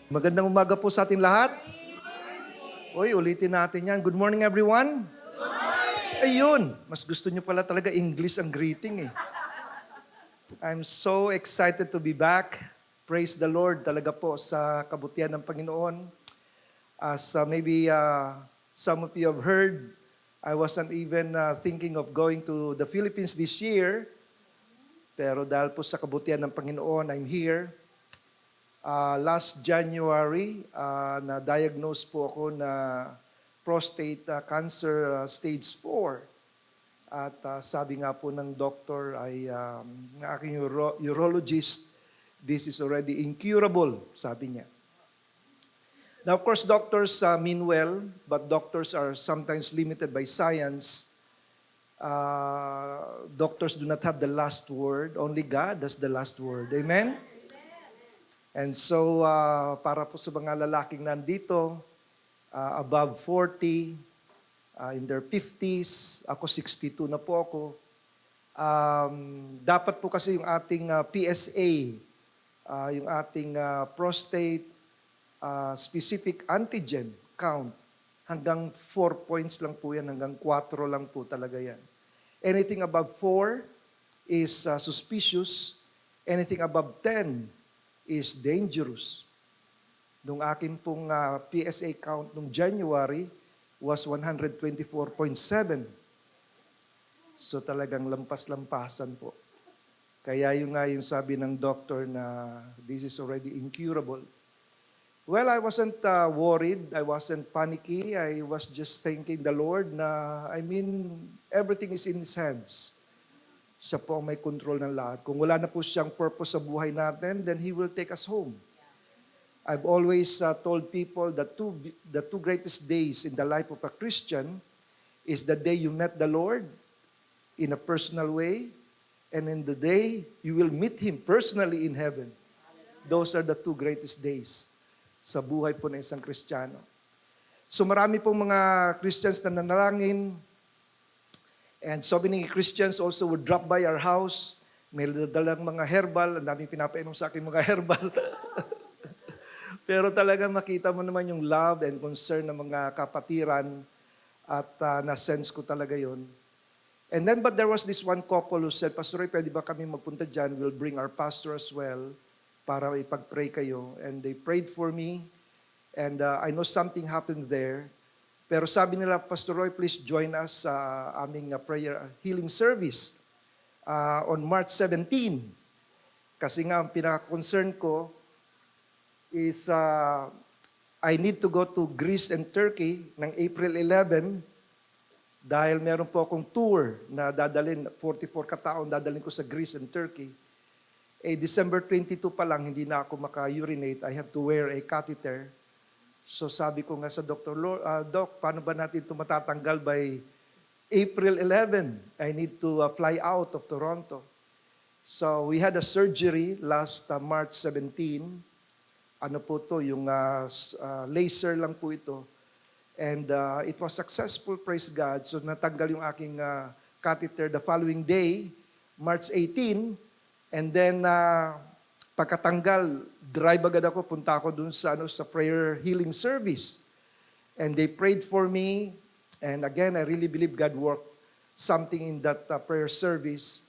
Magandang umaga po sa ating lahat. Uy, ulitin natin yan. Good morning, everyone. Ayun, mas gusto nyo pala talaga English ang greeting eh. I'm so excited to be back. Praise the Lord talaga po sa kabutihan ng Panginoon. As maybe some of you have heard, I wasn't even thinking of going to the Philippines this year. Pero dahil po sa kabutihan ng Panginoon, I'm here. Last January, na-diagnose po ako na prostate cancer stage 4. At sabi nga po ng doctor ay ng aking urologist, this is already incurable, sabi niya. Now of course doctors mean well, but doctors are sometimes limited by science. Doctors do not have the last word, only God has the last word. Amen? And so, para po sa mga lalaking nandito, above 40, in their 50s, ako 62 na po ako, dapat po kasi yung ating PSA, yung ating prostate specific antigen count, hanggang 4 points lang po yan, hanggang 4 lang po talaga yan. Anything above 4 is suspicious, anything above 10 is dangerous. Nung akin pong PSA count nung January was 124.7. So talagang lampas-lampasan po. Kaya yung sabi ng doctor na this is already incurable. Well, I wasn't worried. I wasn't panicky. I was just thanking the Lord na, everything is in His hands. Siya po ang may control ng lahat. Kung wala na po siyang purpose sa buhay natin, then He will take us home. I've always told people that the two greatest days in the life of a Christian is the day you met the Lord in a personal way, and in the day you will meet Him personally in heaven. Those are the two greatest days sa buhay po ng isang Kristiyano. So marami pong mga Christians na nanalangin, and so many Christians also would drop by our house. May dalang mga herbal. Ang daming pinapainom sa akin mga herbal. Pero talagang makita mo naman yung love and concern ng mga kapatiran at na-sense ko talaga yon. And then, but there was this one couple who said, Pastor Roy, pwede ba kami magpunta dyan? We'll bring our pastor as well para ipag-pray kayo. And they prayed for me. And I know something happened there. Pero sabi nila, Pastor Roy, please join us sa aming prayer healing service on March 17. Kasi nga, ang pinaka-concern ko is I need to go to Greece and Turkey ng April 11 dahil meron po akong tour na dadalhin, 44 kataon dadalhin ko sa Greece and Turkey. December 22 pa lang, hindi na ako maka-urinate. I have to wear a catheter. So sabi ko nga sa doctor, Doc, paano ba natin ito matatanggal by April 11? I need to fly out of Toronto. So we had a surgery last March 17. Ano po to, yung laser lang po ito. And it was successful, praise God. So natanggal yung aking catheter the following day, March 18. And then pagkatanggal, drive agad ako, punta ako dun sa prayer healing service. And they prayed for me. And again, I really believe God worked something in that prayer service.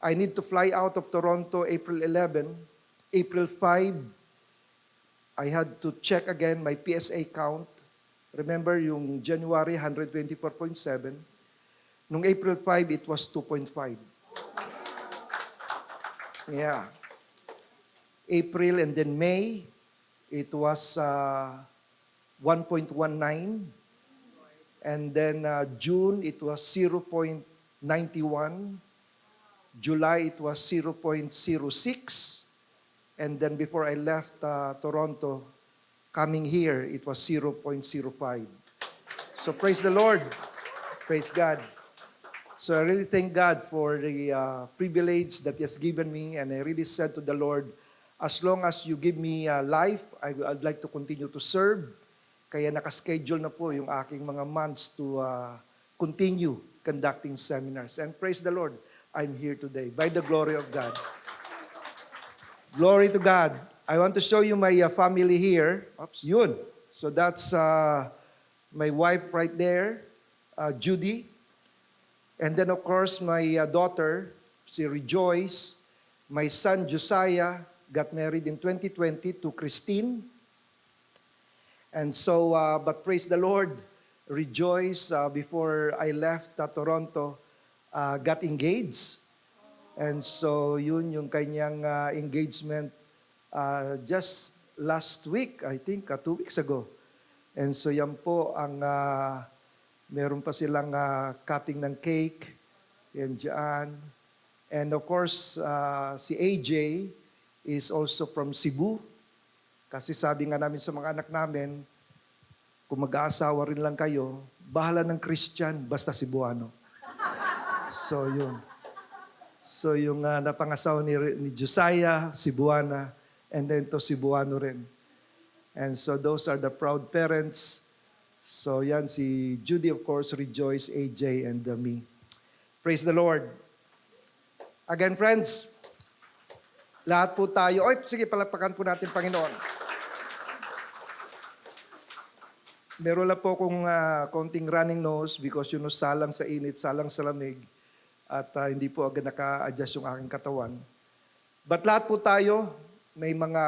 I need to fly out of Toronto April 11. April 5, I had to check again my PSA count. Remember yung January, 124.7. Nung April 5, it was 2.5. Yeah. April and then May, it was 1.19. And then June, it was 0.91. July, it was 0.06. And then before I left Toronto, coming here, it was 0.05. So praise the Lord. Praise God. So I really thank God for the privilege that He has given me. And I really said to the Lord, as long as you give me life, I'd like to continue to serve. Kaya nakaschedule na po yung aking mga months to continue conducting seminars. And praise the Lord, I'm here today by the glory of God. Glory to God. I want to show you my family here. Oops, yun. So that's my wife right there, Judy. And then of course my daughter, si Rejoice. My son Josiah got married in 2020 to Christine. And so, but praise the Lord, Rejoice, before I left Toronto, got engaged. And so yun yung kanyang engagement just last week, I think, 2 weeks ago. And so yan po ang meron pa silang cutting ng cake. Yan dyan. And of course, si AJ is also from Cebu. Kasi sabi nga namin sa mga anak namin, kung mag-aasawa rin lang kayo, bahala ng Christian, basta Cebuano. So yun. So yung napangasawa ni Josiah, Cebuana, and then to Cebuano rin. And so those are the proud parents. So yan si Judy, of course, Rejoice, AJ, and me. Praise the Lord. Again, friends, lahat po tayo. Oy, sige, palapakan po natin, Panginoon. Meron lang po akong konting running nose because salang sa init, salang sa lamig. At hindi po agad naka-adjust yung aking katawan. But lahat po tayo, may mga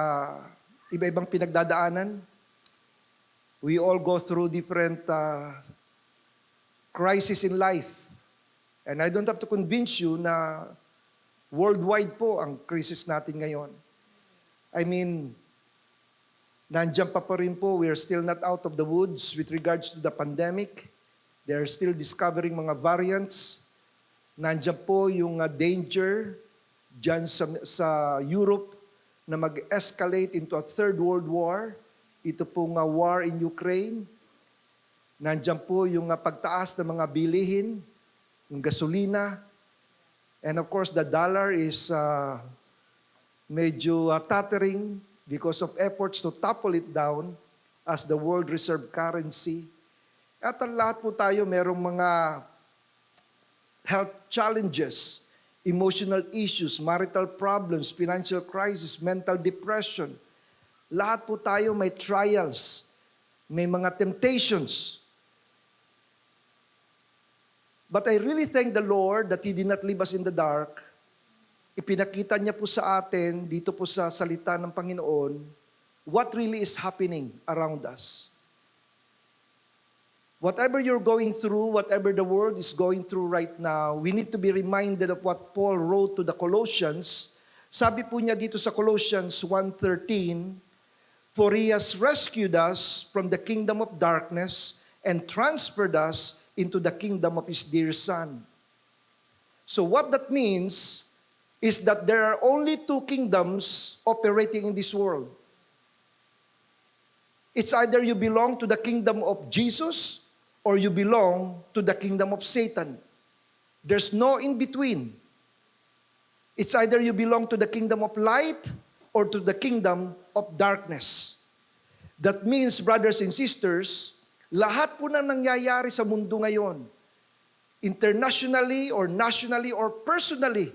iba-ibang pinagdadaanan. We all go through different crises in life. And I don't have to convince you na worldwide po ang crisis natin ngayon. I mean, nandiyan pa rin po, we are still not out of the woods with regards to the pandemic. They are still discovering mga variants. Nandiyan po yung danger dyan sa Europe na mag-escalate into a third world war. Ito pong war in Ukraine. Nandiyan po yung pagtaas ng mga bilihin, yung gasolina. And of course, the dollar is medyo tottering because of efforts to topple it down as the world reserve currency. At lahat po tayo merong mga health challenges, emotional issues, marital problems, financial crisis, mental depression. Lahat po tayo may trials, may mga temptations. But I really thank the Lord that He did not leave us in the dark. Ipinakita niya po sa atin, dito po sa salita ng Panginoon, what really is happening around us. Whatever you're going through, whatever the world is going through right now, we need to be reminded of what Paul wrote to the Colossians. Sabi po niya dito sa Colossians 1:13, "For He has rescued us from the kingdom of darkness and transferred us into the kingdom of His dear Son." So what that means is that there are only two kingdoms operating in this world. It's either you belong to the kingdom of Jesus or you belong to the kingdom of Satan. There's no in between. It's either you belong to the kingdom of light or to the kingdom of darkness. That means, brothers and sisters, lahat po na nangyayari sa mundo ngayon, internationally or nationally or personally,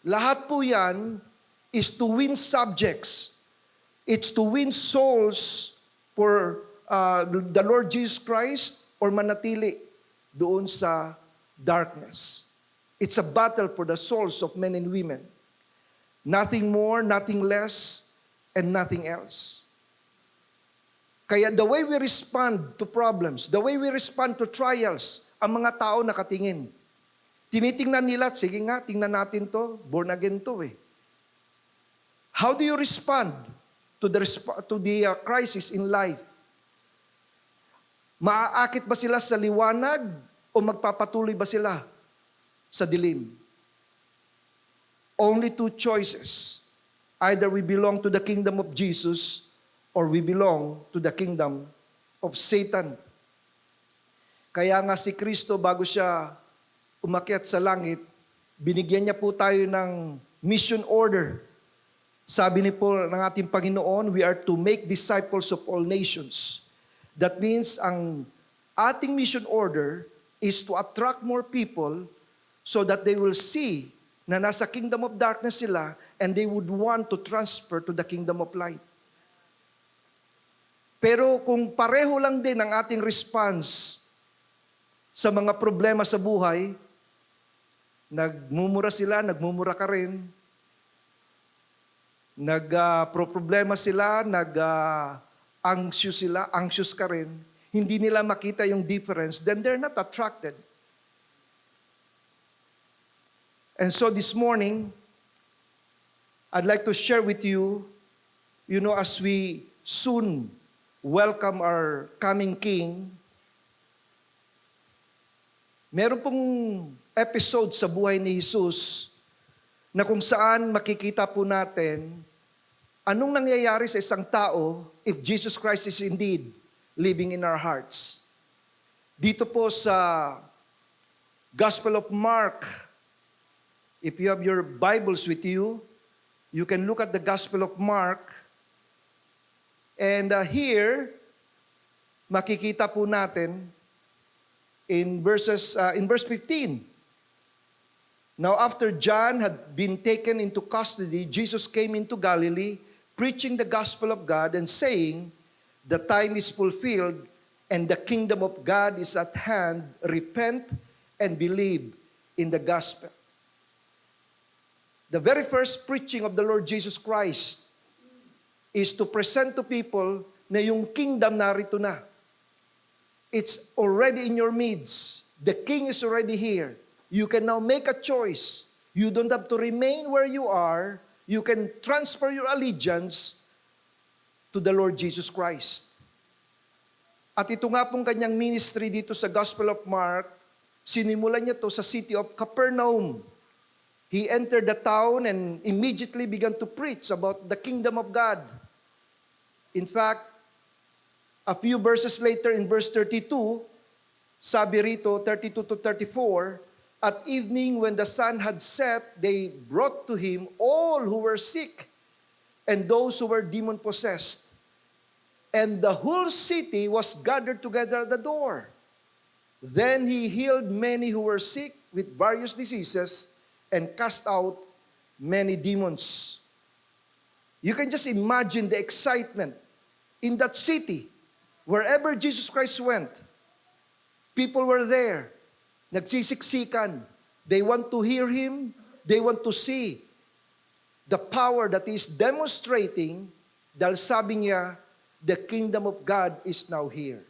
lahat po yan is to win subjects. It's to win souls for the Lord Jesus Christ or manatili doon sa darkness. It's a battle for the souls of men and women. Nothing more, nothing less, and nothing else. Kaya the way we respond to problems, the way we respond to trials, ang mga tao nakatingin. Tinitingnan nila, sige nga, tingnan natin to, born again to eh. How do you respond to the crisis in life? Maaakit ba sila sa liwanag o magpapatuloy ba sila sa dilim? Only two choices. Either we belong to the kingdom of Jesus or we belong to the kingdom of Satan. Kaya nga si Kristo bago siya umakyat sa langit, binigyan niya po tayo ng mission order. Sabi ni Paul ng ating Panginoon, we are to make disciples of all nations. That means ang ating mission order is to attract more people so that they will see na nasa kingdom of darkness sila and they would want to transfer to the kingdom of light. Pero kung pareho lang din ang ating response sa mga problema sa buhay, nagmumura sila, nagmumura ka rin, nagproblema sila, anxious ka rin, hindi nila makita yung difference, then they're not attracted. And so this morning, I'd like to share with you, as we soon welcome our coming King, meron pong episode sa buhay ni Jesus na kung saan makikita po natin anong nangyayari sa isang tao if Jesus Christ is indeed living in our hearts. Dito po sa Gospel of Mark, if you have your Bibles with you, you can look at the Gospel of Mark. And here, makikita po natin in verse 15. Now after John had been taken into custody, Jesus came into Galilee, preaching the gospel of God and saying, "The time is fulfilled and the kingdom of God is at hand. Repent and believe in the gospel." The very first preaching of the Lord Jesus Christ is to present to people na yung kingdom narito na. It's already in your midst. The king is already here. You can now make a choice. You don't have to remain where you are. You can transfer your allegiance to the Lord Jesus Christ. At ito nga pong kanyang ministry dito sa Gospel of Mark, sinimulan niya to sa city of Capernaum. He entered the town and immediately began to preach about the kingdom of God. In fact, a few verses later in verse 32, sabi rito, 32 to 34, "At evening when the sun had set, they brought to him all who were sick and those who were demon-possessed. And the whole city was gathered together at the door. Then he healed many who were sick with various diseases and cast out many demons." You can just imagine the excitement in that city. Wherever Jesus Christ went, people were there, nagsisiksikan. They want to hear Him. They want to see the power that He is demonstrating dahil sabi niya, the kingdom of God is now here.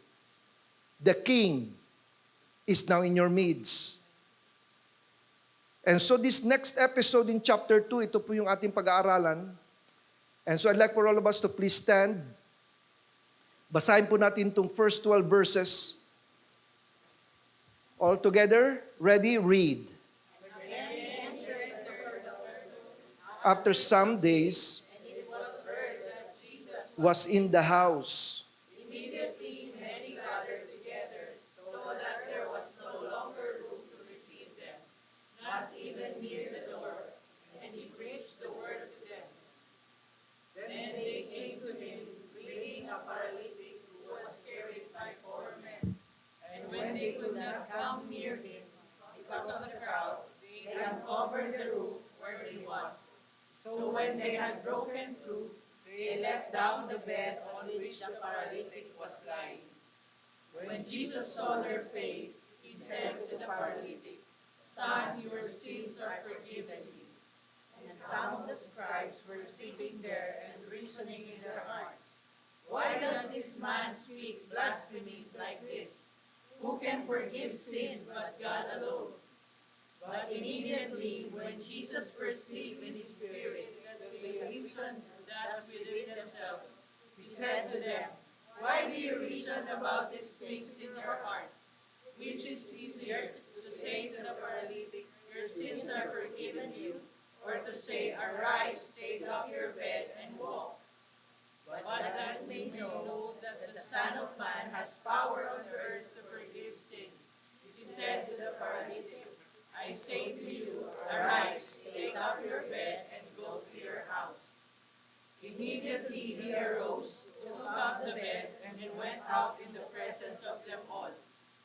The King is now in your midst. And so this next episode in chapter 2, ito po yung ating pag-aaralan. And so I'd like for all of us to please stand. Basahin po natin itong first 12 verses. All together, ready, read. After some days, was in the house. Immediately many gathered together, so that there was no longer room to receive them, not even near the door. And he preached the word to them. Then they came to him, bringing a paralytic who was carried by 4 men. And when they could not come near him because of the crowd, they uncovered the roof where he was. So when they had broken through, they let down the bed on which the paralytic was lying. When Jesus saw their faith, he said to the paralytic, "Son, your sins are forgiven you." And some of the scribes were sitting there and reasoning in their hearts, "Why does this man speak blasphemies like this? Who can forgive sins but God alone?" But immediately, when Jesus perceived in his spirit that they reasoned thus within themselves, he said to them, "Why do you reason about these things in your hearts? Which is easier, to say to the paralytic, 'Your sins are forgiven you,' or to say, 'Arise, take up your bed and walk'? But that they may know that the Son of Man has power on earth to forgive sins, he said to the paralytic, 'I say to you, arise, take up your bed, and go to your house.' Immediately he arose, took up the bed, and he went out in the presence of them all,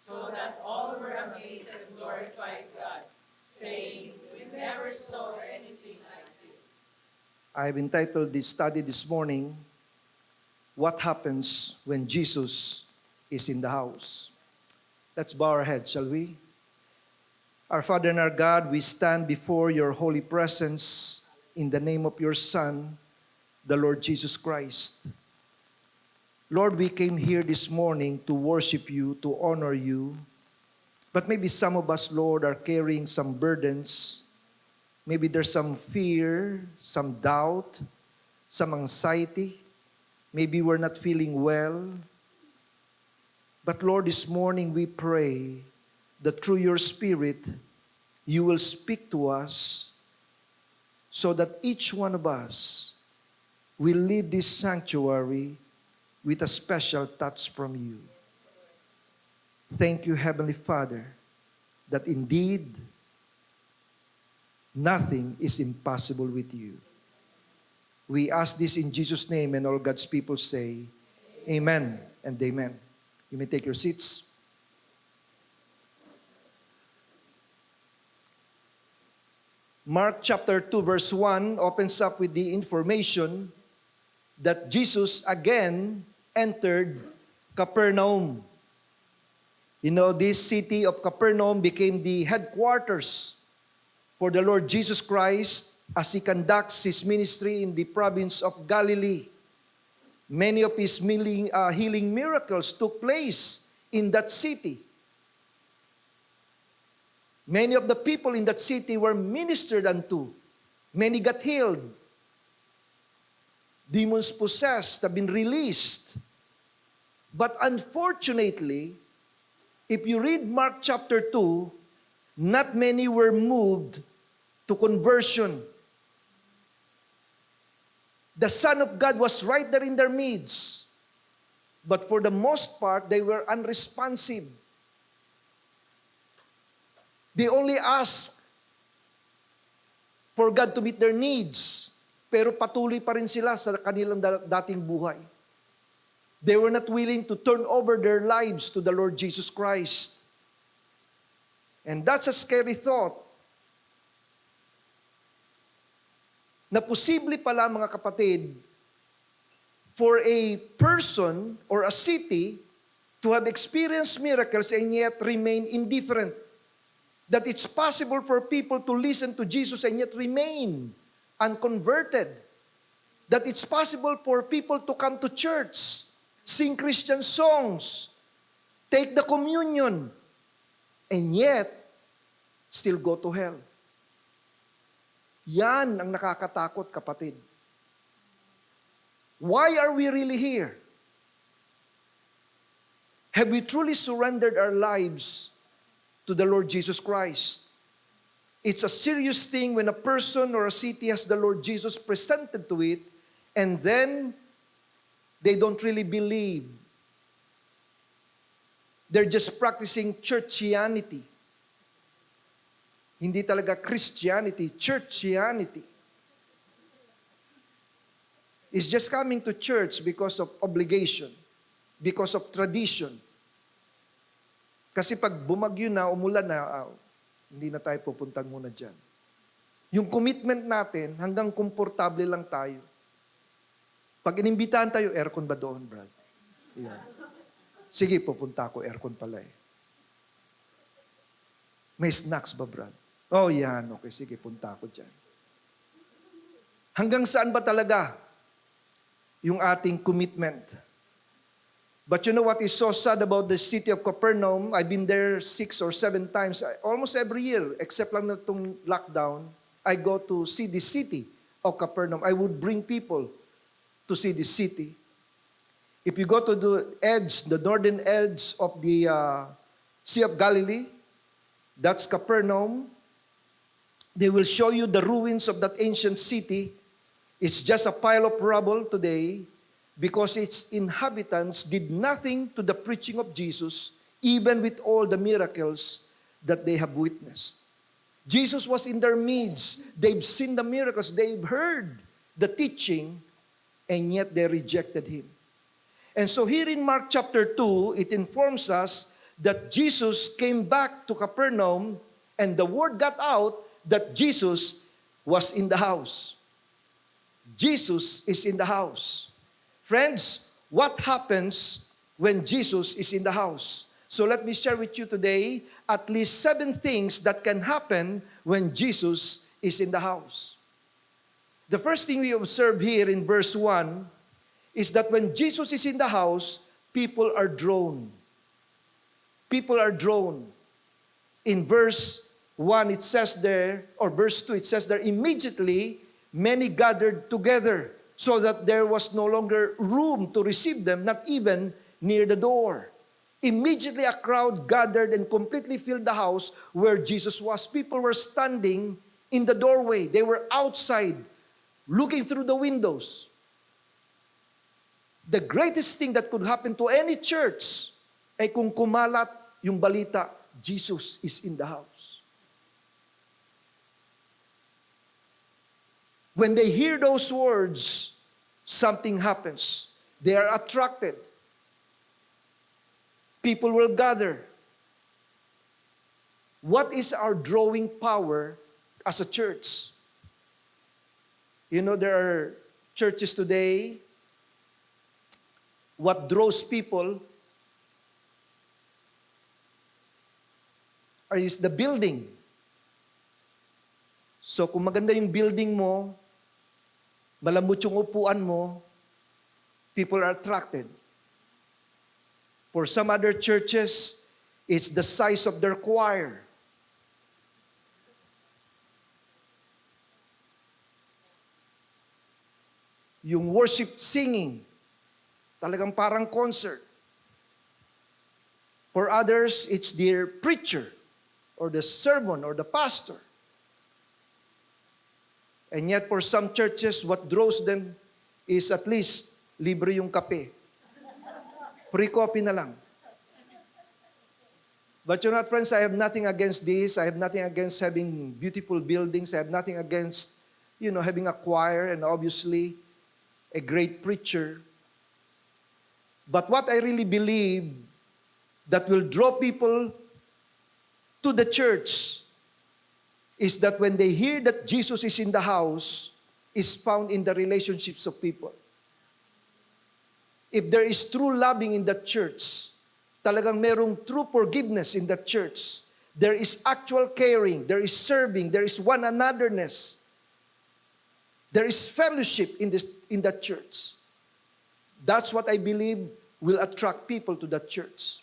so that all were amazed and glorified God, saying, 'We never saw I've entitled this study this morning, What Happens When Jesus is in the House? Let's bow our heads, shall we? Our Father and our God, we stand before your holy presence in the name of your Son, the Lord Jesus Christ. Lord, we came here this morning to worship you, to honor you. But maybe some of us, Lord, are carrying some burdens. Maybe there's some fear, some doubt, some anxiety. Maybe we're not feeling well. But Lord, this morning we pray that through your Spirit, you will speak to us so that each one of us will leave this sanctuary with a special touch from you. Thank you, Heavenly Father, that indeed nothing is impossible with you. We ask this in Jesus' name, and all God's people say, Amen and amen. You may take your seats. Mark chapter 2 verse 1 opens up with the information that Jesus again entered Capernaum. You know, this city of Capernaum became the headquarters for the Lord Jesus Christ as he conducts his ministry in the province of Galilee. Many of his healing miracles took place in that city. Many of the people in that city were ministered unto. Many got healed. Demons possessed have been released. But unfortunately, if you read Mark chapter 2, not many were moved to conversion. The Son of God was right there in their midst. But for the most part, they were unresponsive. They only asked for God to meet their needs. Pero patuloy pa rin sila sa kanilang dating buhay. They were not willing to turn over their lives to the Lord Jesus Christ. And that's a scary thought. Na posible pala, mga kapatid, for a person or a city to have experienced miracles and yet remain indifferent. That it's possible for people to listen to Jesus and yet remain unconverted. That it's possible for people to come to church, sing Christian songs, take the communion, and yet still go to hell. Yan ang nakakatakot, kapatid. Why are we really here? Have we truly surrendered our lives to the Lord Jesus Christ? It's a serious thing when a person or a city has the Lord Jesus presented to it, and then they don't really believe. They're just practicing churchianity. Hindi talaga Christianity, churchianity. It's just coming to church because of obligation, because of tradition. Kasi pag bumagyo na, umulan na, hindi na tayo pupuntan muna dyan. Yung commitment natin, hanggang komportable lang tayo. Pag inimbitahan tayo, aircon ba doon, Brad? Yeah. Sige, pupunta ako, aircon pala eh. May snacks ba, Brad? Oh, yan. Okay, sige, punta ako dyan. Hanggang saan ba talaga yung ating commitment? But you know what is so sad about the city of Capernaum? I've been there 6 or 7 times, almost every year, except lang na itong lockdown, I go to see the city of Capernaum. I would bring people to see the city. If you go to the northern edge of the Sea of Galilee, that's Capernaum. They will show you the ruins of that ancient city. It's just a pile of rubble today because its inhabitants did nothing to the preaching of Jesus, even with all the miracles that they have witnessed. Jesus was in their midst. They've seen the miracles. They've heard the teaching, and yet they rejected Him. And so here in Mark chapter 2, it informs us that Jesus came back to Capernaum, and the word got out that Jesus was in the house. Jesus is in the house. Friends, what happens when Jesus is in the house? So let me share with you today at least 7 things that can happen when Jesus is in the house. The first thing we observe here in verse 1 is that when Jesus is in the house, people are drawn. People are drawn. In verse 1 it says there, or verse 2 it says there, immediately many gathered together so that there was no longer room to receive them, not even near the door. Immediately a crowd gathered and completely filled the house where Jesus was. People were standing in the doorway. They were outside, looking through the windows. The greatest thing that could happen to any church ay kung kumalat yung balita, Jesus is in the house. When they hear those words, something happens. They are attracted. People will gather. What is our drawing power as a church? You know, there are churches today, what draws people is the building. So kung maganda yung building mo, malambot yung upuan mo, people are attracted. For some other churches, it's the size of their choir. Yung worship singing, talagang parang concert. For others, it's their preacher, or the sermon, or the pastor. And yet for some churches, what draws them is at least libre yung kape. Free coffee na lang. But you know what, friends, I have nothing against this. I have nothing against having beautiful buildings. I have nothing against, having a choir and obviously a great preacher. But what I really believe that will draw people to the church is that when they hear that Jesus is in the house, is found in the relationships of people. If there is true loving in the church, talagang merong true forgiveness in the church, there is actual caring, there is serving, there is one anotherness, there is fellowship in the church. That's what I believe will attract people to the church.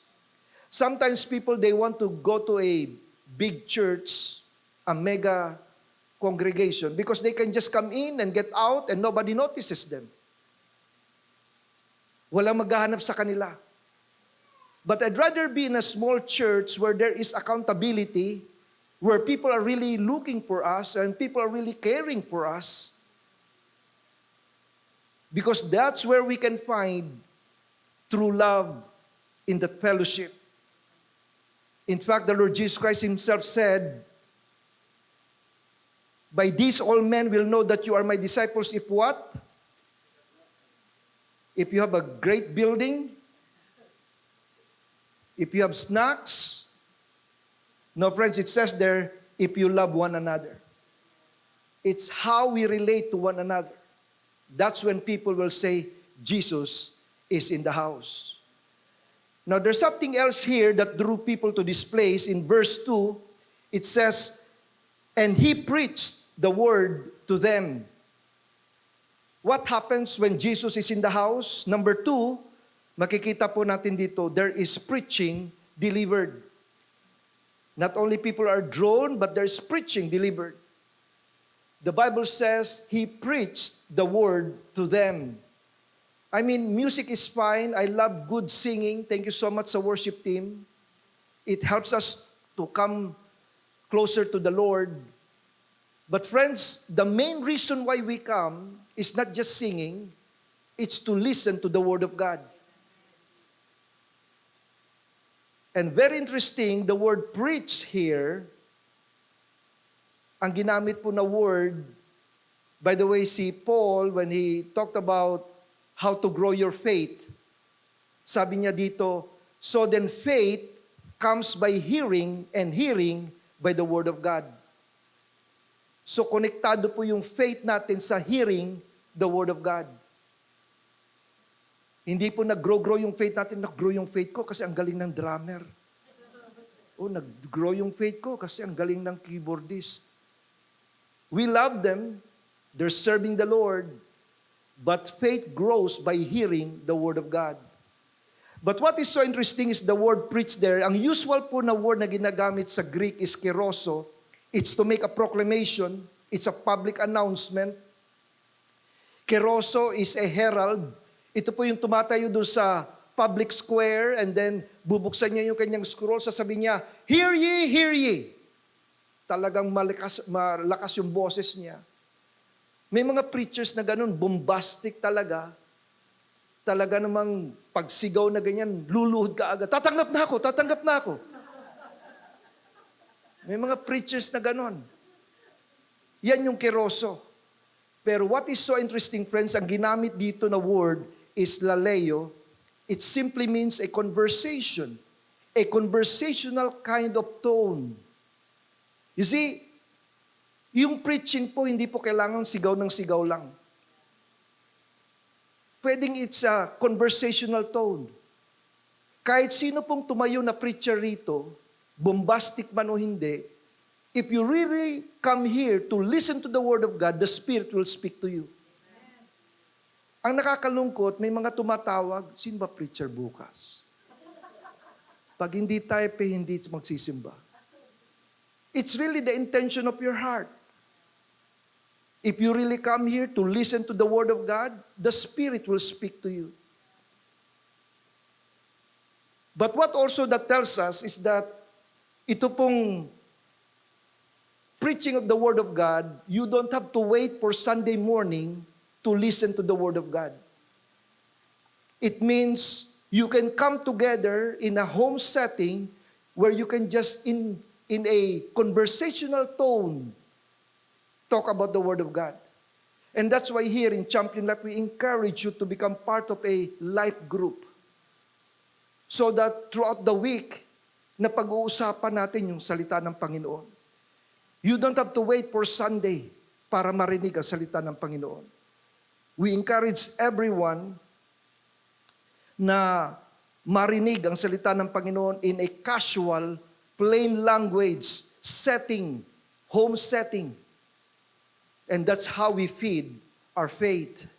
Sometimes people, they want to go to a big church, a mega congregation, because they can just come in and get out and nobody notices them. Walang maghahanap sa kanila. But I'd rather be in a small church where there is accountability, where people are really looking for us and people are really caring for us. Because that's where we can find true love in the fellowship. In fact, the Lord Jesus Christ Himself said, "By this all men will know that you are my disciples if what? If you have a great building, if you have snacks." No, friends, it says there, if you love one another. It's how we relate to one another. That's when people will say, Jesus is in the house. Now, there's something else here that drew people to this place. In verse 2, it says, and He preached the word to them. What happens when Jesus is in the house? Number 2, makikita po natin dito, there is preaching delivered. Not only people are drawn, but there is preaching delivered. The Bible says He preached the word to them. I mean, music is fine. I love good singing. Thank you so much sa worship team. It helps us to come closer to the Lord. But friends, the main reason why we come is not just singing, it's to listen to the Word of God. And very interesting, the word preach here, ang ginamit po na word, by the way, si Paul, when he talked about how to grow your faith, sabi niya dito, so then faith comes by hearing, and hearing by the Word of God. So konektado po yung faith natin sa hearing the Word of God. Hindi po nag-grow yung faith natin. Nag-grow yung faith ko kasi ang galing ng drummer. Nag-grow yung faith ko kasi ang galing ng keyboardist. We love them. They're serving the Lord. But faith grows by hearing the Word of God. But what is so interesting is the word preached there. Ang usual po na word na ginagamit sa Greek is keroso. It's to make a proclamation. It's a public announcement. Keroso is a herald. Ito po yung tumatayo doon sa public square and then bubuksan niya yung kanyang scroll. Sasabihin niya, "Hear ye, hear ye." Talagang malakas yung boses niya. May mga preachers na ganun, bombastic talaga. Talaga namang pagsigaw na ganyan, luluhod ka agad. Tatanggap na ako, tatanggap na ako. May mga preachers na ganon. Yan yung keroso. Pero what is so interesting, friends, ang ginamit dito na word is laleo. It simply means a conversation. A conversational kind of tone. You see, yung preaching po, hindi po kailangan sigaw ng sigaw lang. Pwedeng it's a conversational tone. Kahit sino pong tumayo na preacher rito, bombastic man o hindi, if you really come here to listen to the Word of God, the Spirit will speak to you. Ang nakakalungkot, may mga tumatawag, sino ba preacher bukas? Pag hindi tayo, hindi magsisimba. It's really the intention of your heart. If you really come here to listen to the Word of God, the Spirit will speak to you. But what also that tells us is that ito pong preaching of the Word of God, you don't have to wait for Sunday morning to listen to the Word of God. It means you can come together in a home setting where you can just in a conversational tone talk about the Word of God. And that's why here in Champion Life, we encourage you to become part of a life group. So that throughout the week, na pag-uusapan natin yung salita ng Panginoon. You don't have to wait for Sunday para marinig ang salita ng Panginoon. We encourage everyone na marinig ang salita ng Panginoon in a casual, plain language setting, home setting. And that's how we feed our faith.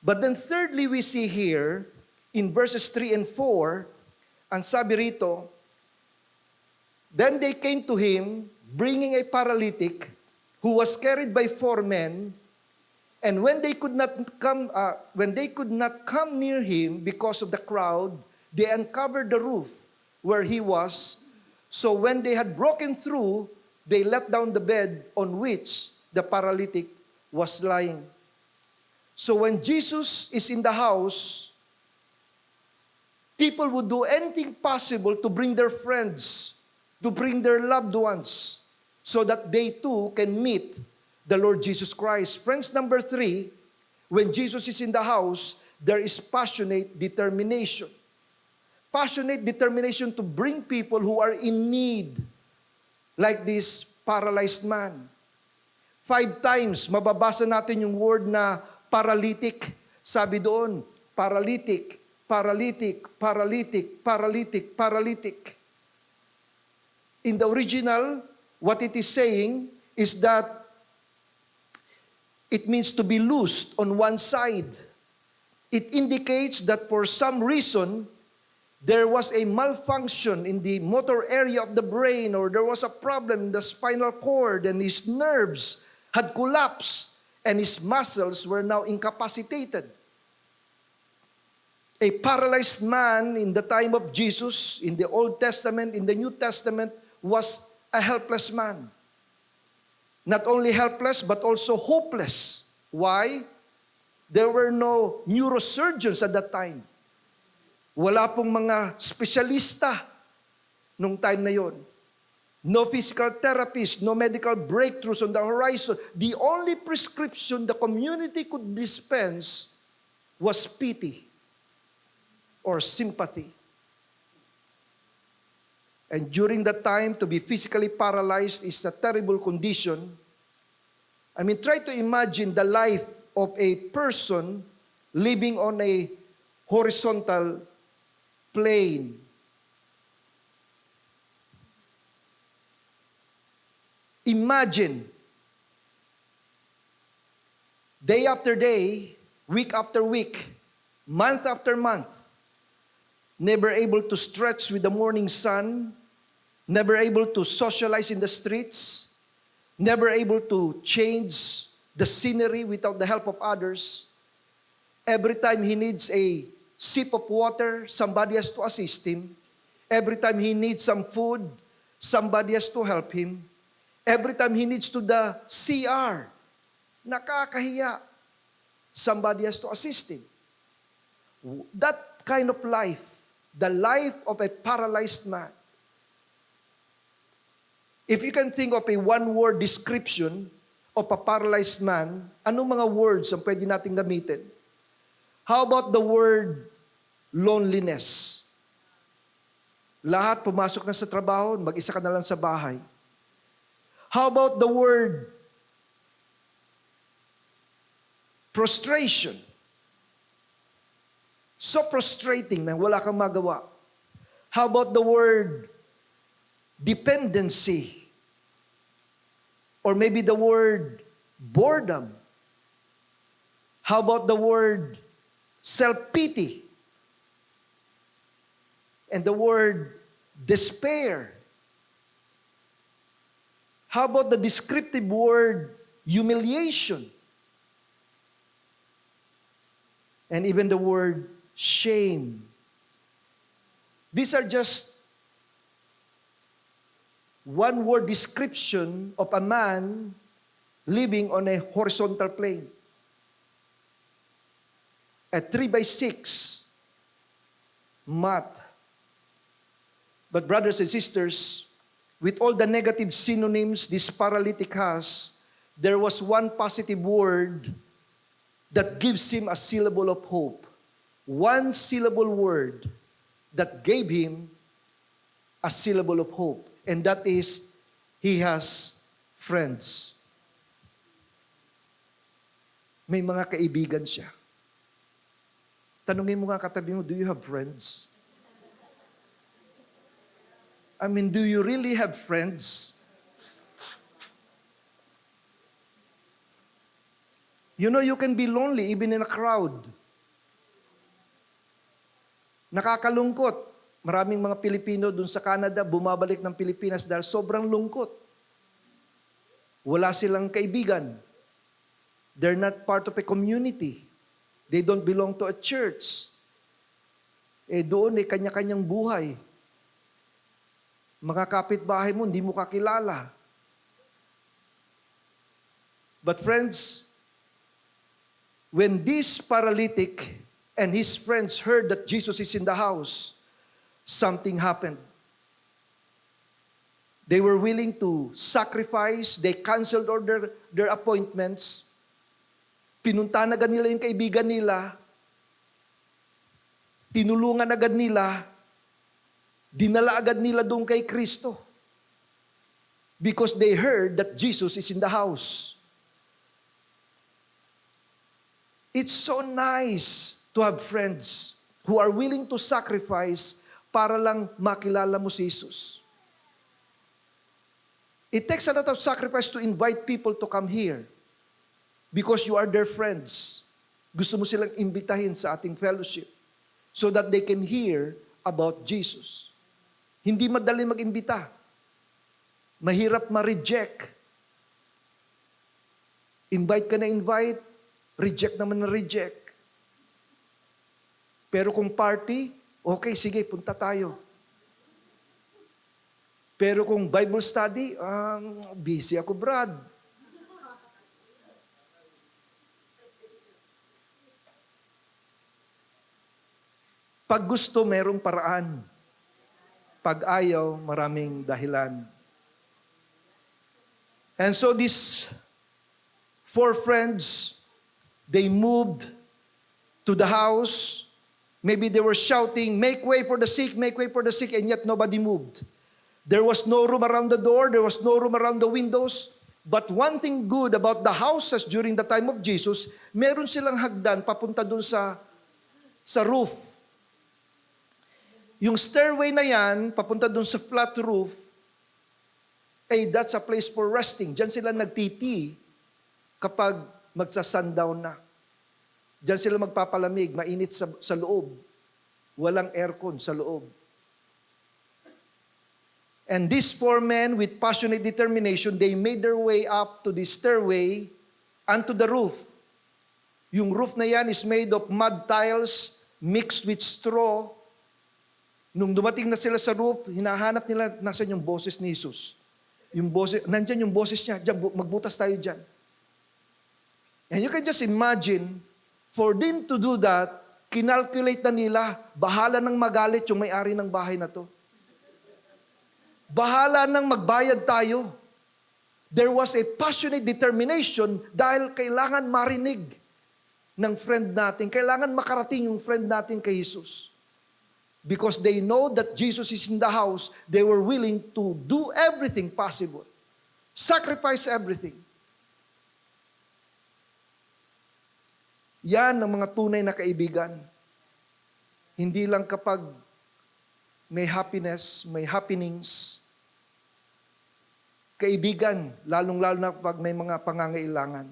But then thirdly, we see here, in verses 3 and 4, ang sabi rito, "Then they came to him, bringing a paralytic, who was carried by 4 men, and when they could not come near him because of the crowd, they uncovered the roof where he was. So when they had broken through, they let down the bed on which the paralytic was lying." So when Jesus is in the house, people would do anything possible to bring their friends, to bring their loved ones, so that they too can meet the Lord Jesus Christ. Friends, number 3, when Jesus is in the house, there is passionate determination. Passionate determination to bring people who are in need, like this paralyzed man. 5 times, mababasa natin yung word na paralytic. Sabi doon, paralytic, paralytic, paralytic, paralytic, paralytic. In the original, what it is saying is that it means to be loosed on one side. It indicates that for some reason, there was a malfunction in the motor area of the brain, or there was a problem in the spinal cord, and his nerves had collapsed, and his muscles were now incapacitated. A paralyzed man in the time of Jesus, in the Old Testament, in the New Testament, was a helpless man. Not only helpless, but also hopeless. Why? There were no neurosurgeons at that time. Wala pong mga espesyalista nung time na yon. No physical therapists, no medical breakthroughs on the horizon. The only prescription the community could dispense was pity or sympathy. And during that time, to be physically paralyzed is a terrible condition. I mean, try to imagine the life of a person living on a horizontal plane. Imagine, day after day, week after week, month after month, never able to stretch with the morning sun, never able to socialize in the streets, never able to change the scenery without the help of others. Every time he needs a sip of water, somebody has to assist him. Every time he needs some food, somebody has to help him. Every time he needs to the CR, nakakahiya, somebody has to assist him. That kind of life, the life of a paralyzed man. If you can think of a one-word description of a paralyzed man, anong mga words ang pwede natin gamitin? How about the word loneliness? Lahat pumasok na sa trabaho, mag-isa ka na lang sa bahay. How about the word prostration? So frustrating na wala kang magawa. How about the word dependency? Or maybe the word boredom? How about the word self-pity? And the word despair? How about the descriptive word humiliation? And even the word shame. These are just one-word description of a man living on a horizontal plane. A 3x6 math. But brothers and sisters, with all the negative synonyms this paralytic has, there was one positive word that gives him a syllable of hope. One syllable word that gave him a syllable of hope. And that is, he has friends. May mga kaibigan siya. Tanungin mo nga katabi mo, do you have friends? I mean, do you really have friends? You know, you can be lonely even in a crowd. Nakakalungkot. Maraming mga Pilipino dun sa Canada, bumabalik ng Pilipinas dahil sobrang lungkot. Wala silang kaibigan. They're not part of a community. They don't belong to a church. Doon kanya-kanyang buhay. Mga kapitbahay mo, hindi mo kakilala. But friends, when this paralytic and his friends heard that Jesus is in the house, something happened. They were willing to sacrifice. They canceled all their appointments. Pinuntahan agad nila yung kaibigan nila. Tinulungan agad nila. Dinala agad nila doon kay Kristo. Because they heard that Jesus is in the house. It's so nice to have friends who are willing to sacrifice para lang makilala mo si Jesus. It takes a lot of sacrifice to invite people to come here because you are their friends. Gusto mo silang imbitahin sa ating fellowship so that they can hear about Jesus. Hindi madali mag-imbita. Mahirap ma-reject. Invite ka na invite, reject naman na reject. Pero kung party, okay, sige, punta tayo. Pero kung Bible study, busy ako, Brad. Pag gusto, merong paraan. Pag ayaw, maraming dahilan. And so these 4 friends, they moved to the house. Maybe they were shouting, make way for the sick, make way for the sick, and yet nobody moved. There was no room around the door. There was no room around the windows. But one thing good about the houses during the time of Jesus, meron silang hagdan papunta dun sa roof. Yung stairway na yan, papunta dun sa flat roof, that's a place for resting. Diyan sila nagtiti kapag magsa-sundown na. Diyan sila magpapalamig, mainit sa loob. Walang aircon sa loob. And these 4 men with passionate determination, they made their way up to the stairway and to the roof. Yung roof na yan is made of mud tiles mixed with straw. Nung dumating na sila sa roof, hinahanap nila nasan yung boses ni Jesus. Nandyan yung boses niya, dyan, magbutas tayo dyan. And you can just imagine, for them to do that, kinalculate na nila, bahala nang magalit yung may-ari ng bahay na to. Bahala nang magbayad tayo. There was a passionate determination dahil kailangan marinig ng friend natin. Kailangan makarating yung friend natin kay Jesus. Because they know that Jesus is in the house, they were willing to do everything possible. Sacrifice everything. Yan ang mga tunay na kaibigan. Hindi lang kapag may happiness, may happenings. Kaibigan, lalong-lalo na kapag may mga pangangailangan.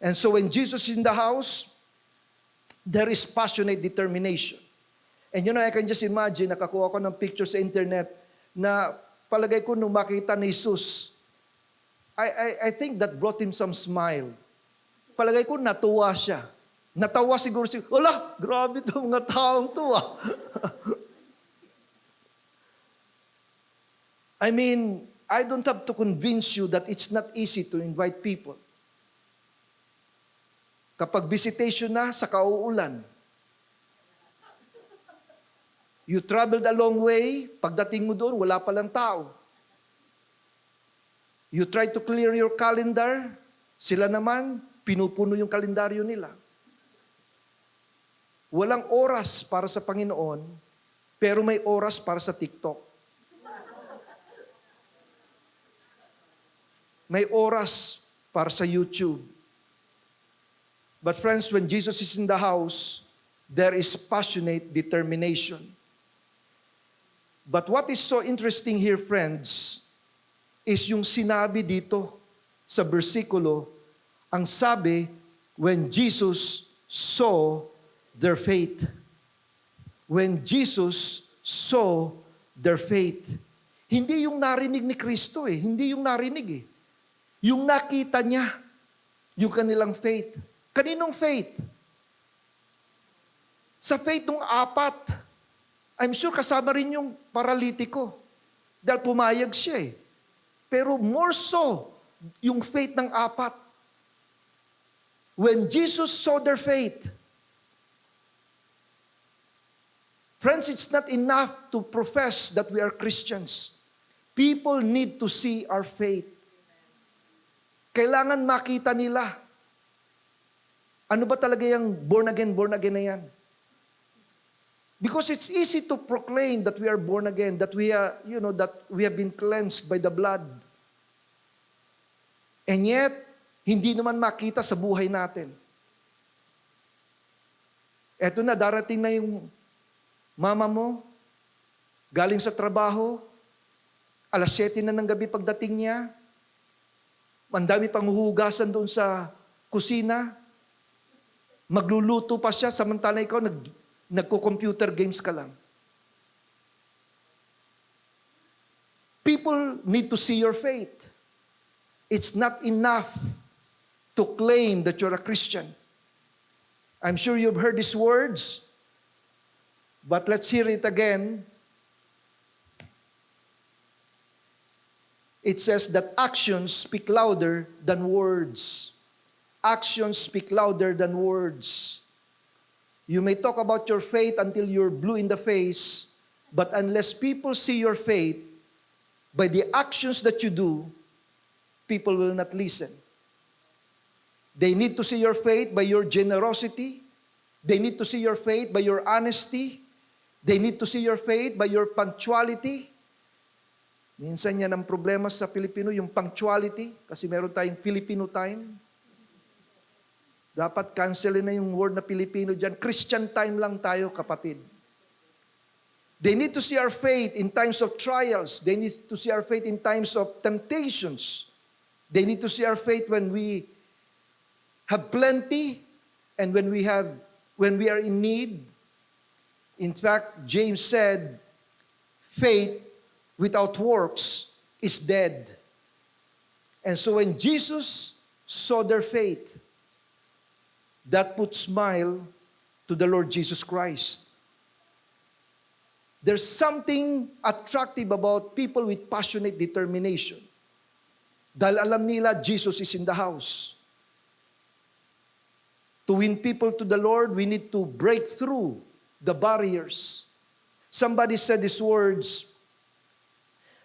And so when Jesus is in the house, there is passionate determination. And I can just imagine, nakakuha ko ng picture sa internet na palagay ko nung makita ni Jesus, I think that brought him some smile. Palagay ko natuwa siya. Natawa siguro siya, wala, grabe itong mga taong to ah. I mean, I don't have to convince you that it's not easy to invite people. Kapag visitation na sa kauulan, you traveled a long way, pagdating mo doon, wala palang tao. You try to clear your calendar, sila naman, pinupuno yung kalendaryo nila. Walang oras para sa Panginoon, pero may oras para sa TikTok. May oras para sa YouTube. But friends, when Jesus is in the house, there is passionate determination. But what is so interesting here, friends, is yung sinabi dito sa bersikulo, ang sabi, when Jesus saw their faith. When Jesus saw their faith. Hindi yung narinig ni Kristo hindi yung narinig Yung nakita niya, yung kanilang faith. Kaninong faith? Sa faith ng 4. I'm sure kasama rin yung paralitiko. Dahil pumayag siya Pero more so, yung faith ng 4. When Jesus saw their faith, friends, it's not enough to profess that we are Christians. People need to see our faith. Kailangan makita nila. Ano ba talaga yung born again na yan? Because it's easy to proclaim that we are born again, that we are, that we have been cleansed by the blood. And yet, hindi naman makita sa buhay natin. Eto na, darating na yung mama mo, galing sa trabaho, 7:00 na ng gabi pagdating niya, ang dami pang huhugasan doon sa kusina, magluluto pa siya, samantala ikaw nagko-computer games ka lang. People need to see your faith. It's not enough to claim that you're a Christian. I'm sure you've heard these words, but let's hear it again. It says that actions speak louder than words. Actions speak louder than words. You may talk about your faith until you're blue in the face, but unless people see your faith by the actions that you do, people will not listen. They need to see your faith by your generosity. They need to see your faith by your honesty. They need to see your faith by your punctuality. Minsan yan ang problema sa Pilipino, yung punctuality, kasi meron tayong Filipino time. Dapat cancelin na yung word na Pilipino dyan. Christian time lang tayo, kapatid. They need to see our faith in times of trials. They need to see our faith in times of temptations. They need to see our faith when we have plenty and when we are in need. In fact, James said, faith without works is dead. And so when Jesus saw their faith, that put smile to the Lord Jesus Christ. There's something attractive about people with passionate determination. Dahil alam nila, Jesus is in the house. To win people to the Lord, we need to break through the barriers. Somebody said these words,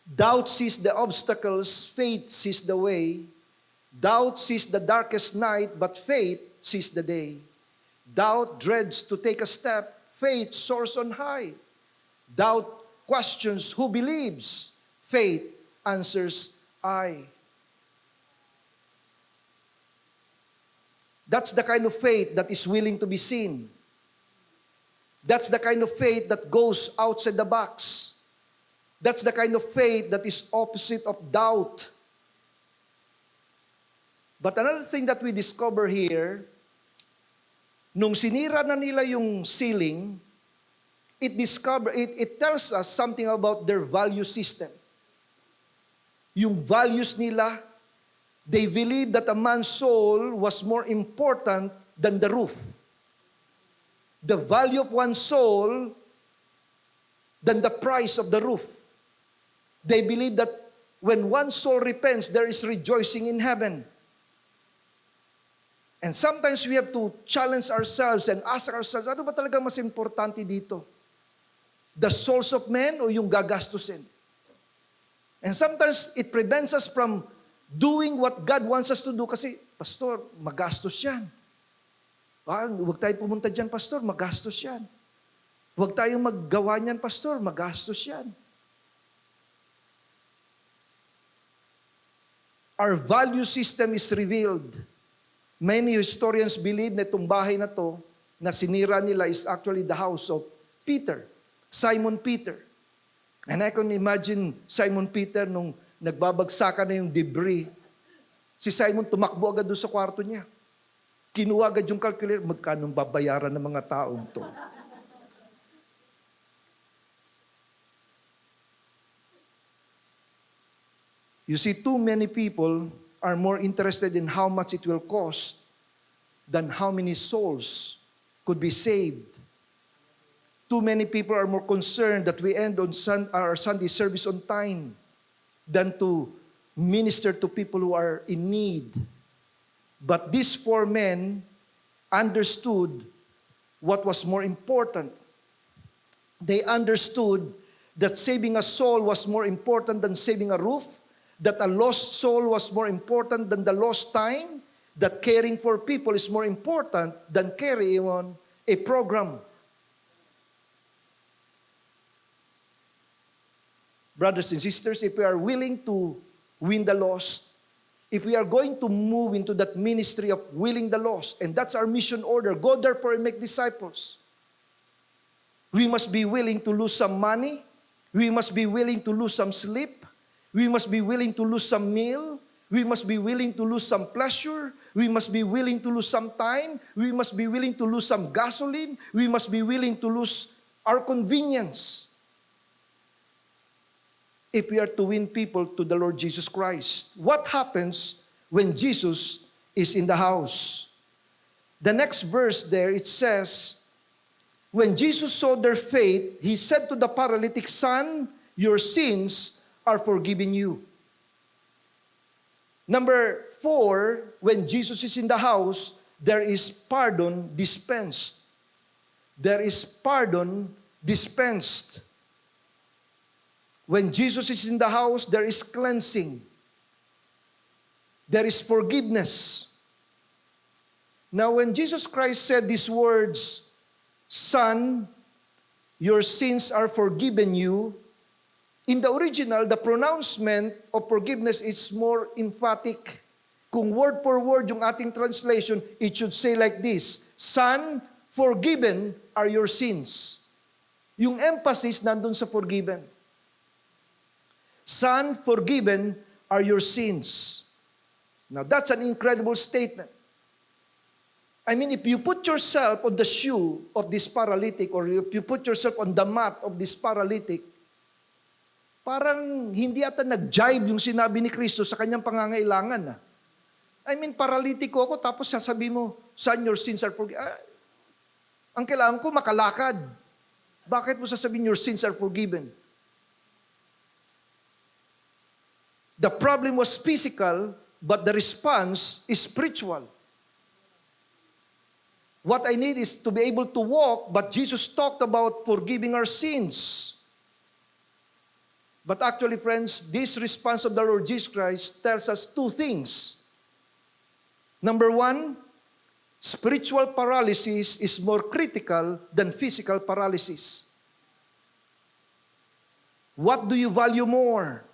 doubt sees the obstacles, faith sees the way. Doubt sees the darkest night, but faith sees the day. Doubt dreads to take a step, faith soars on high. Doubt questions who believes, faith answers I. That's the kind of faith that is willing to be seen. That's the kind of faith that goes outside the box. That's the kind of faith that is opposite of doubt. But another thing that we discover here, nung sinira na nila yung ceiling, it tells us something about their value system. Yung values nila, they believe that a man's soul was more important than the roof. The value of one's soul than the price of the roof. They believe that when one soul repents, there is rejoicing in heaven. And sometimes we have to challenge ourselves and ask ourselves, ano ba talaga mas importante dito? The souls of men o yung gagastusin? And sometimes it prevents us from doing what God wants us to do kasi, Pastor, magastos yan. Huwag tayong pumunta dyan, Pastor, magastos yan. Huwag tayong maggawa niyan, Pastor, magastos yan. Our value system is revealed. Many historians believe na itong bahay na to, na sinira nila is actually the house of Peter, Simon Peter. And I can imagine Simon Peter nung nagbabagsakan na yung debris. Si Simon tumakbo agad doon sa kwarto niya. Kinuha agad yung calculator, magkano babayaran ng mga taong to. You see, too many people are more interested in how much it will cost than how many souls could be saved. Too many people are more concerned that we end on our Sunday service on time than to minister to people who are in need. But these four men understood what was more important. They understood that saving a soul was more important than saving a roof, that a lost soul was more important than the lost time, that caring for people is more important than carrying on a program. Brothers and sisters, if we are willing to win the lost, if we are going to move into that ministry of winning the lost, and that's our mission order, go therefore and make disciples. We must be willing to lose some money. We must be willing to lose some sleep. We must be willing to lose some meal. We must be willing to lose some pleasure. We must be willing to lose some time. We must be willing to lose some gasoline. We must be willing to lose our convenience if we are to win people to the Lord Jesus Christ. What happens when Jesus is in the house? The next verse there, it says, when Jesus saw their faith, he said to the paralytic, "Son, your sins are forgiven you." Number 4, when Jesus is in the house, there is pardon dispensed. There is pardon dispensed. When Jesus is in the house, there is cleansing. There is forgiveness. Now, when Jesus Christ said these words, "Son, your sins are forgiven you," In the original, the pronouncement of forgiveness is more emphatic. Kung word for word yung ating translation, it should say like this, Son, forgiven are your sins. Yung emphasis nandun sa forgiven. Son, forgiven are your sins. Now that's an incredible statement. I mean, if you put yourself on the shoe of this paralytic or if you put yourself on the mat of this paralytic, parang hindi ata nag-jive yung sinabi ni Kristo sa kanyang pangangailangan. I mean, paralitiko ako tapos sasabi mo, Son, your sins are forgiven. Ang kailangan ko, makalakad. Bakit mo sasabihin your sins are forgiven? The problem was physical, but the response is spiritual. What I need is to be able to walk, but Jesus talked about forgiving our sins. But actually, friends, this response of the Lord Jesus Christ tells us two things. Number one, spiritual paralysis is more critical than physical paralysis. What do you value more?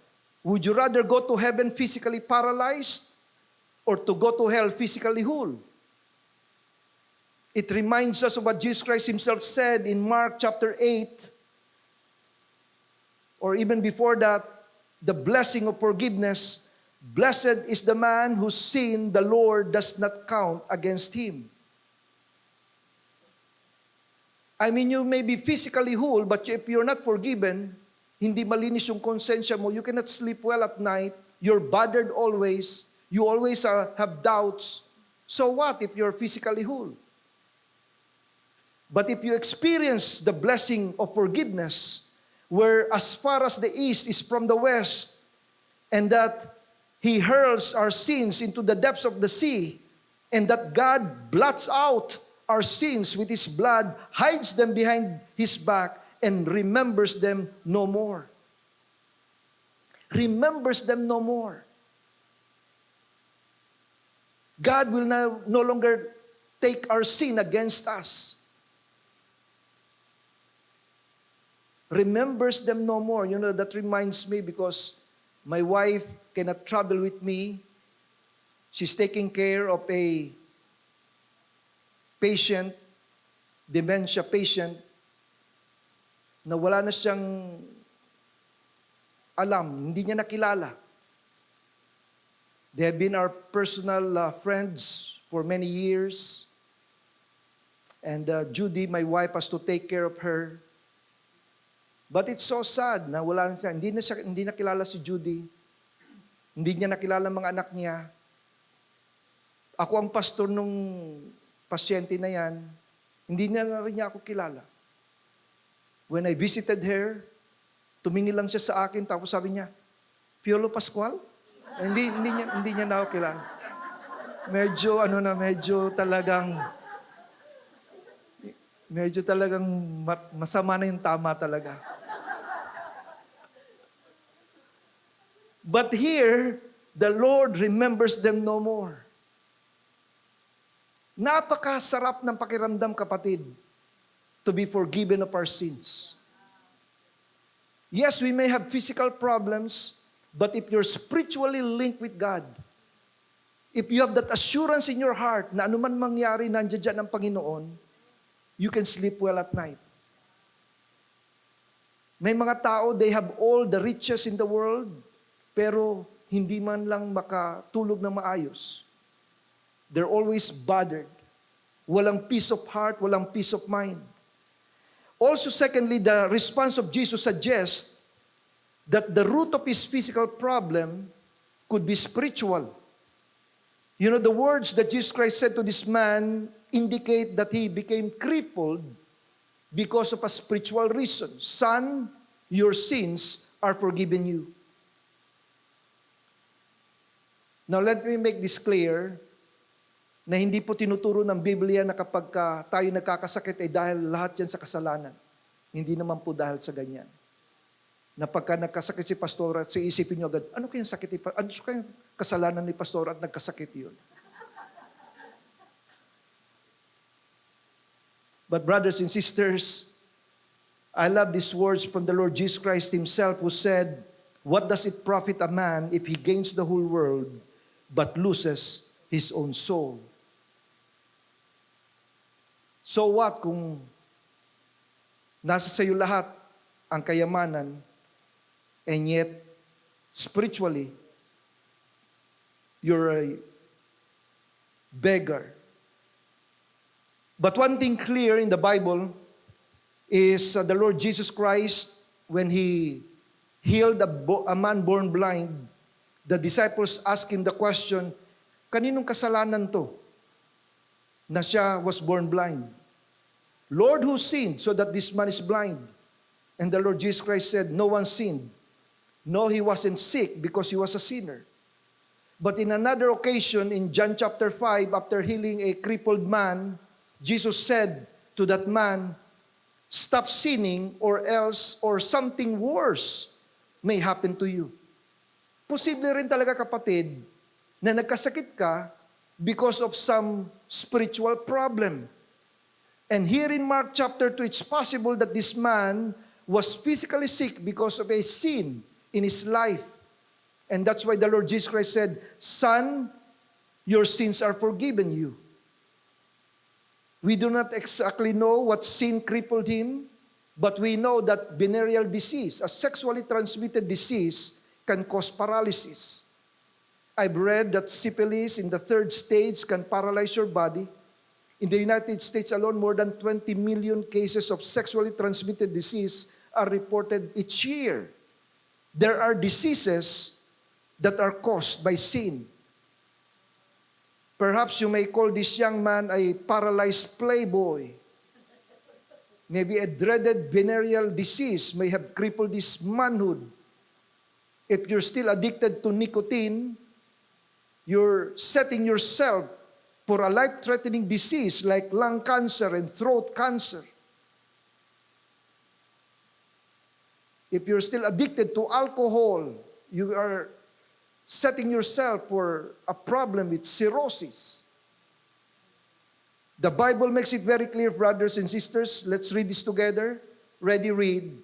Would you rather go to heaven physically paralyzed or to go to hell physically whole? It reminds us of what Jesus Christ himself said in Mark chapter 8, or even before that, the blessing of forgiveness. Blessed is the man whose sin the Lord does not count against him. I mean, you may be physically whole, but if you're not forgiven, hindi malinis yung konsensya mo, you cannot sleep well at night, you're bothered always, you always have doubts. So what if you're physically whole? But if you experience the blessing of forgiveness, where as far as the east is from the west, and that He hurls our sins into the depths of the sea, and that God blots out our sins with His blood, hides them behind His back, and remembers them no more. Remembers them no more. God will now no longer take our sin against us. Remembers them no more. You know, that reminds me because my wife cannot travel with me. She's taking care of a patient, dementia patient, na wala na siyang alam, hindi niya nakilala. They have been our personal friends for many years. And Judy, my wife, has to take care of her. But it's so sad na wala na siya. Hindi nakilala si Judy. Hindi niya nakilala mga anak niya. Ako ang pastor nung pasyente na yan. Hindi na rin niya ako kilala. When I visited her, tumingin lang siya sa akin, tapos sabi niya, Piolo Pascual? Hindi niya na ako kilala. Medyo talagang masama na yung tama talaga. But here, the Lord remembers them no more. Napakasarap ng pakiramdam, kapatid, to be forgiven of our sins. Yes, we may have physical problems, but if you're spiritually linked with God, if you have that assurance in your heart na anuman mangyari, nandiyan dyan ang Panginoon, you can sleep well at night. May mga tao, they have all the riches in the world, pero hindi man lang makatulog na maayos. They're always bothered. Walang peace of heart, walang peace of mind. Also, secondly, the response of Jesus suggests that the root of his physical problem could be spiritual. You know, the words that Jesus Christ said to this man indicate that he became crippled because of a spiritual reason. Son, your sins are forgiven you. Now, let me make this clear na hindi po tinuturo ng Biblia na kapag tayo nagkakasakit ay dahil lahat yan sa kasalanan. Hindi naman po dahil sa ganyan. Na pagka nagkasakit si pastor at isipin nyo agad, ano kayang sakit ni pastor? Ano kayang kasalanan ni pastor at nagkasakit yun? But brothers and sisters, I love these words from the Lord Jesus Christ himself, who said, "What does it profit a man if he gains the whole world but loses his own soul?" So what kung nasa sayo lahat ang kayamanan, and yet spiritually you're a beggar? But one thing clear in the Bible is the Lord Jesus Christ, when He healed a man born blind, the disciples asked Him the question, kaninong kasalanan to na siya was born blind? Lord, who sinned so that this man is blind? And the Lord Jesus Christ said, no one sinned. No, he wasn't sick because he was a sinner. But in another occasion, in John chapter 5, after healing a crippled man, Jesus said to that man, stop sinning or else or something worse may happen to you. Posible rin talaga, kapatid, na nagkasakit ka because of some spiritual problem. And here in Mark chapter 2, it's possible that this man was physically sick because of a sin in his life. And that's why the Lord Jesus Christ said, "Son, your sins are forgiven you." We do not exactly know what sin crippled him, but we know that venereal disease, a sexually transmitted disease, can cause paralysis. I've read that syphilis in the 3rd stage can paralyze your body. In the United States alone, more than 20 million cases of sexually transmitted disease are reported each year. There are diseases that are caused by sin. Perhaps you may call this young man a paralyzed playboy. Maybe a dreaded venereal disease may have crippled his manhood. If you're still addicted to nicotine, you're setting yourself for a life-threatening disease like lung cancer and throat cancer. If you're still addicted to alcohol, you are setting yourself for a problem with cirrhosis. The Bible makes it very clear, brothers and sisters. Let's read this together. Ready, read.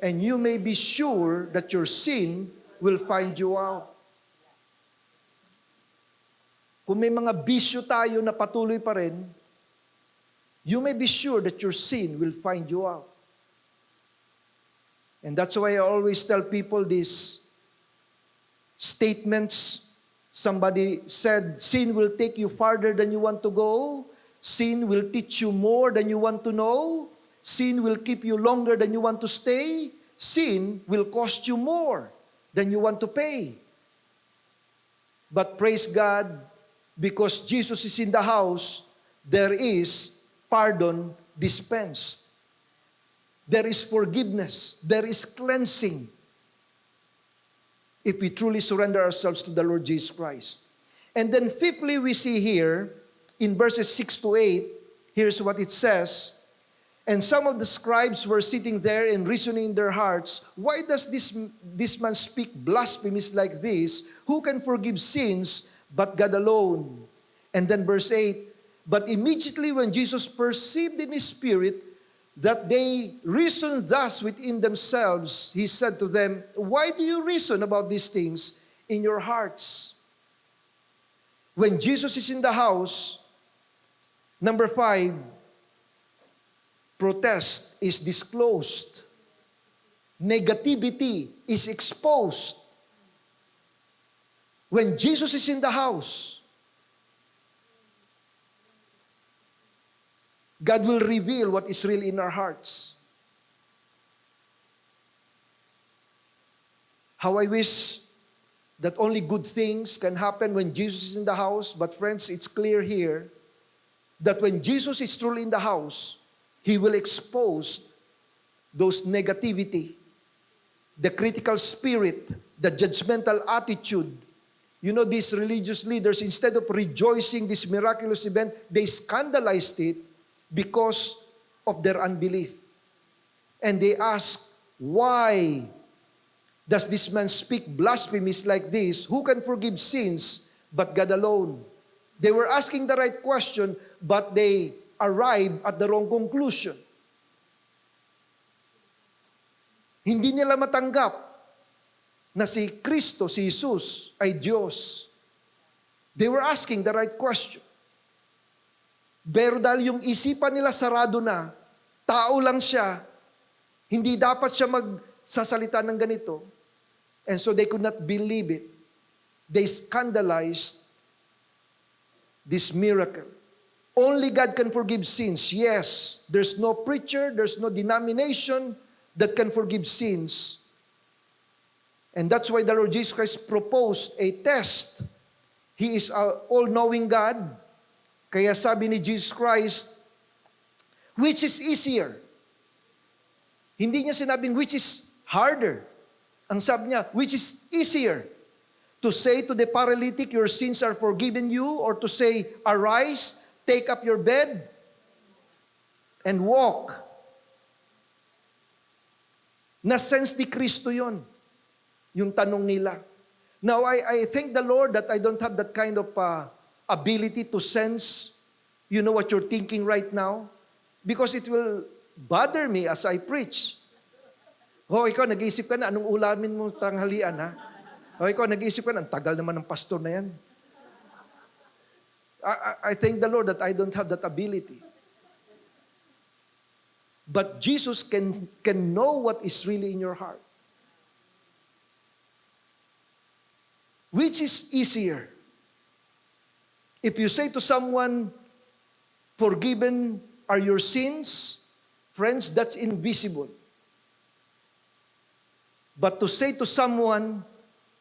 And you may be sure that your sin will find you out. Kung may mga bisyo tayo na patuloy pa rin, you may be sure that your sin will find you out. And that's why I always tell people these statements. Somebody said, sin will take you farther than you want to go. Sin will teach you more than you want to know. Sin will keep you longer than you want to stay. Sin will cost you more than you want to pay. But praise God, because Jesus is in the house, there is pardon dispensed. There is forgiveness. There is cleansing. If we truly surrender ourselves to the Lord Jesus Christ. And then fifthly, we see here, in verses 6 to 8, here's what it says, "And some of the scribes were sitting there and reasoning in their hearts, why does this man speak blasphemies like this? Who can forgive sins but God alone?" And then verse 8, "But immediately when Jesus perceived in his spirit that they reasoned thus within themselves, he said to them, why do you reason about these things in your hearts?" When Jesus is in the house, number 5, protest is disclosed. Negativity is exposed. When Jesus is in the house, God will reveal what is really in our hearts. How I wish that only good things can happen when Jesus is in the house. But friends, it's clear here that when Jesus is truly in the house, He will expose those negativity, the critical spirit, the judgmental attitude. You know, these religious leaders, instead of rejoicing this miraculous event, they scandalized it because of their unbelief. And they ask, why does this man speak blasphemies like this? Who can forgive sins but God alone? They were asking the right question, but they arrived at the wrong conclusion. Hindi nila matanggap na si Kristo, si Jesus, ay Diyos. They were asking the right question. Pero dahil yung isipan nila sarado na, tao lang siya, hindi dapat siya magsasalita ng ganito. And so they could not believe it. They scandalized this miracle. Only God can forgive sins. Yes, there's no preacher, there's no denomination that can forgive sins. And that's why the Lord Jesus Christ proposed a test. He is an all-knowing God. Kaya sabi ni Jesus Christ, which is easier? Hindi niya sinabing which is harder. Ang sabi niya, which is easier? To say to the paralytic, your sins are forgiven you, or to say, arise, take up your bed, and walk. Na-sense ni Kristo yon, yung tanong nila. Now, I thank the Lord that I don't have that kind of ability to sense, what you're thinking right now, because it will bother me as I preach. Ikaw, nag-iisip ka na, anong ulamin mo tanghalian, ha? Ikaw, nag-iisip ka na, ang tagal naman ng pastor na yan. I thank the Lord that I don't have that ability. But Jesus can know what is really in your heart. Which is easier? If you say to someone, forgiven are your sins, friends, that's invisible. But to say to someone,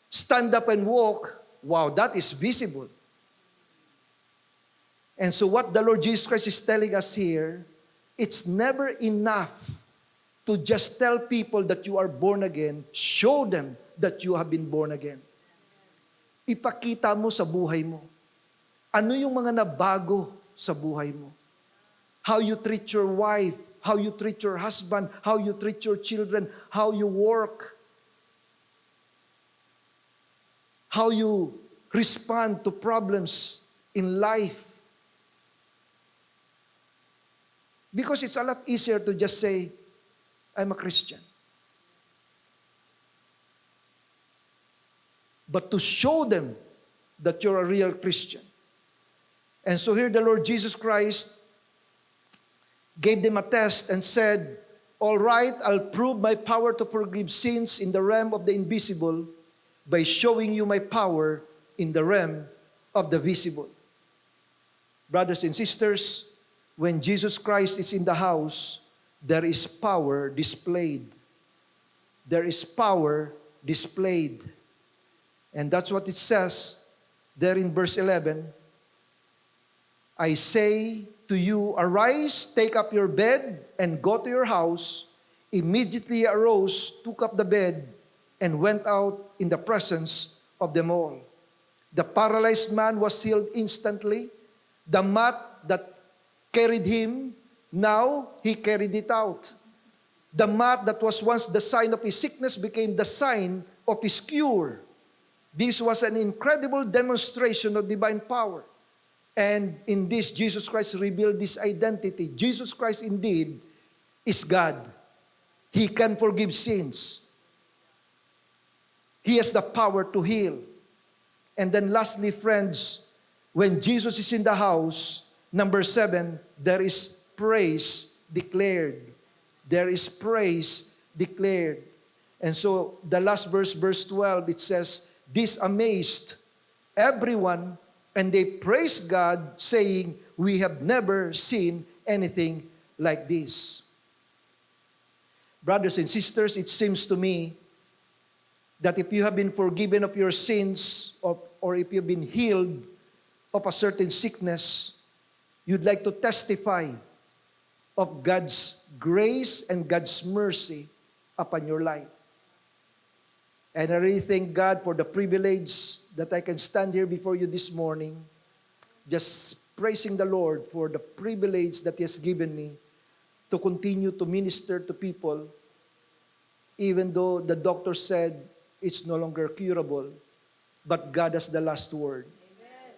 stand up and walk, wow, that is visible. And so what the Lord Jesus Christ is telling us here, it's never enough to just tell people that you are born again. Show them that you have been born again. Ipakita mo sa buhay mo. Ano yung mga nabago sa buhay mo? How you treat your wife, how you treat your husband, how you treat your children, how you work, how you respond to problems in life. Because it's a lot easier to just say, I'm a Christian. But to show them that you're a real Christian. And so here the Lord Jesus Christ gave them a test and said, all right, I'll prove my power to forgive sins in the realm of the invisible by showing you my power in the realm of the visible. Brothers and sisters, when Jesus Christ is in the house, there is power displayed. There is power displayed. And that's what it says there in verse 11. I say to you, arise, take up your bed, and go to your house. Immediately he arose, took up the bed, and went out in the presence of them all. The paralyzed man was healed instantly. The mat that carried him, now he carried it out. The mat that was once the sign of his sickness became the sign of his cure. This was an incredible demonstration of divine power. And in this, Jesus Christ revealed this identity. Jesus Christ indeed is God. He can forgive sins. He has the power to heal. And then lastly, friends, when Jesus is in the house, number 7, there is praise declared. There is praise declared. And so the last verse, verse 12, it says, this amazed everyone, and they praised God, saying, we have never seen anything like this. Brothers and sisters, it seems to me that if you have been forgiven of your sins, or if you've been healed of a certain sickness, you'd like to testify of God's grace and God's mercy upon your life. And I really thank God for the privilege that I can stand here before you this morning, just praising the Lord for the privilege that He has given me to continue to minister to people, even though the doctor said it's no longer curable, but God has the last word. Amen.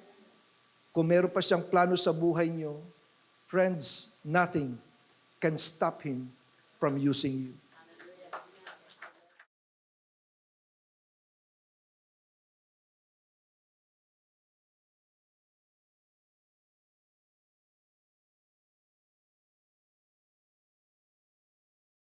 Kung meron pa siyang plano sa buhay niyo, friends, nothing can stop Him from using you.